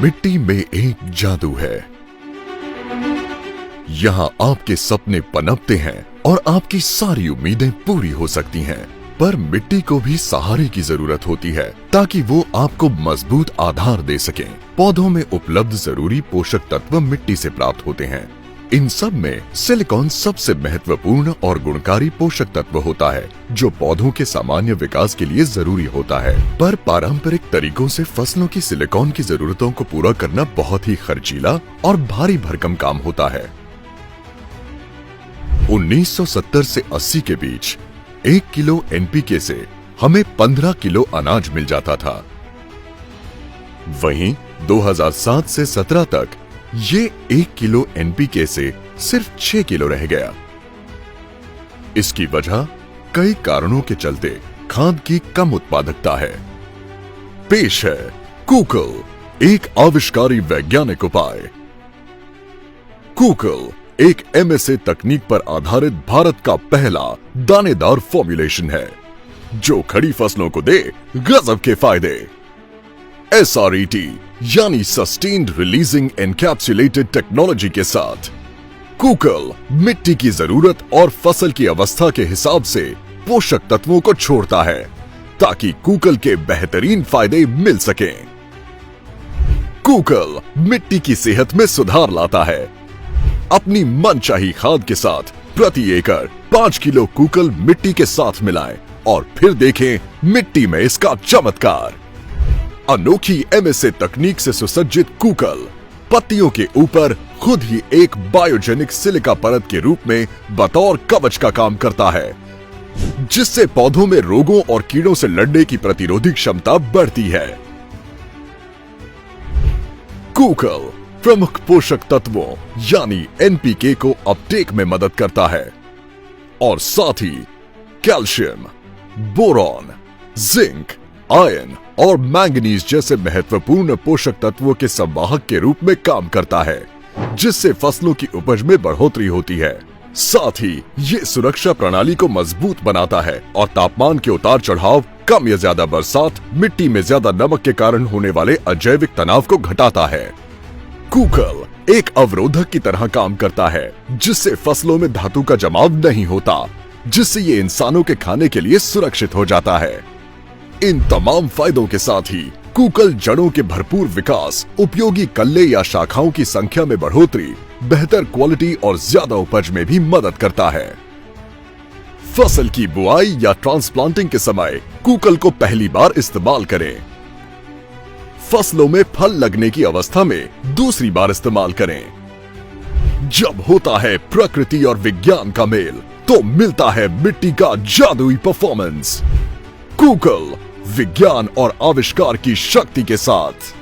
मिट्टी में एक जादू है। यहाँ आपके सपने पनपते हैं और आपकी सारी उम्मीदें पूरी हो सकती हैं। पर मिट्टी को भी सहारे की जरूरत होती है ताकि वो आपको मजबूत आधार दे सकें। पौधों में उपलब्ध जरूरी पोषक तत्व मिट्टी से प्राप्त होते हैं। इन सब में सिलिकॉन सबसे महत्वपूर्ण और गुणकारी पोषक तत्व होता है जो पौधों के सामान्य विकास के लिए जरूरी होता है। पर पारंपरिक तरीकों से फसलों की सिलिकॉन की जरूरतों को पूरा करना बहुत ही खर्चीला और भारी भरकम काम होता है। 1970 से 80 के बीच 1 किलो एनपीके से हमें 15 किलो अनाज मिल जाता था। वहीं 2007 से 17 तक ये 1 किलो एनपीके से सिर्फ 6 किलो रह गया। इसकी वजह कई कारणों के चलते खाद की कम उत्पादकता है। पेश है कूकल, एक आविष्कारी वैज्ञानिक उपाय। कूकल एक एमएसए तकनीक पर आधारित भारत का पहला दानेदार फॉर्मुलेशन है जो खड़ी फसलों को दे गजब के फायदे। एसआरईटी यानी सस्टेन्ड रिलीजिंग एनकैप्सुलेटेड टेक्नोलॉजी के साथ कूकल मिट्टी की जरूरत और फसल की अवस्था के हिसाब से पोषक तत्वों को छोड़ता है ताकि कूकल के बेहतरीन फायदे मिल सकें। कूकल मिट्टी की सेहत में सुधार लाता है। अपनी मनचाही खाद के साथ प्रति एकड़ 5 किलो कूकल मिट्टी के साथ मिलाएं और फिर देखें मिट्टी में इसका चमत्कार। अनोखी एमएसए तकनीक से सुसज्जित कूकल पत्तियों के ऊपर खुद ही एक बायोजेनिक सिलिका परत के रूप में बतौर कवच का काम करता है जिससे पौधों में रोगों और कीड़ों से लड़ने की प्रतिरोधी क्षमता बढ़ती है। कूकल प्रमुख पोषक तत्वों यानी एनपीके को अपटेक में मदद करता है और साथ ही कैल्शियम, बोरॉन, जिंक, आयरन और मैंगनीज जैसे महत्वपूर्ण पोषक तत्वों के संवाहक के रूप में काम करता है जिससे फसलों की उपज में बढ़ोतरी होती है। साथ ही ये सुरक्षा प्रणाली को मजबूत बनाता है और तापमान के उतार चढ़ाव, कम या ज्यादा बरसात, मिट्टी में ज्यादा नमक के कारण होने वाले अजैविक तनाव को घटाता है। कूकल एक अवरोधक की तरह काम करता है जिससे फसलों में धातु का जमाव नहीं होता जिससे ये इंसानों के खाने के लिए सुरक्षित हो जाता है। इन तमाम फायदों के साथ ही कूकल जड़ों के भरपूर विकास, उपयोगी कल्ले या शाखाओं की संख्या में बढ़ोतरी, बेहतर क्वालिटी और ज्यादा उपज में भी मदद करता है। फसल की बुआई या ट्रांसप्लांटिंग के समय कूकल को पहली बार इस्तेमाल करें। फसलों में फल लगने की अवस्था में दूसरी बार इस्तेमाल करें। जब होता है प्रकृति और विज्ञान का मेल तो मिलता है मिट्टी का जादुई परफॉर्मेंस। कूकल विज्ञान और आविष्कार की शक्ति के साथ।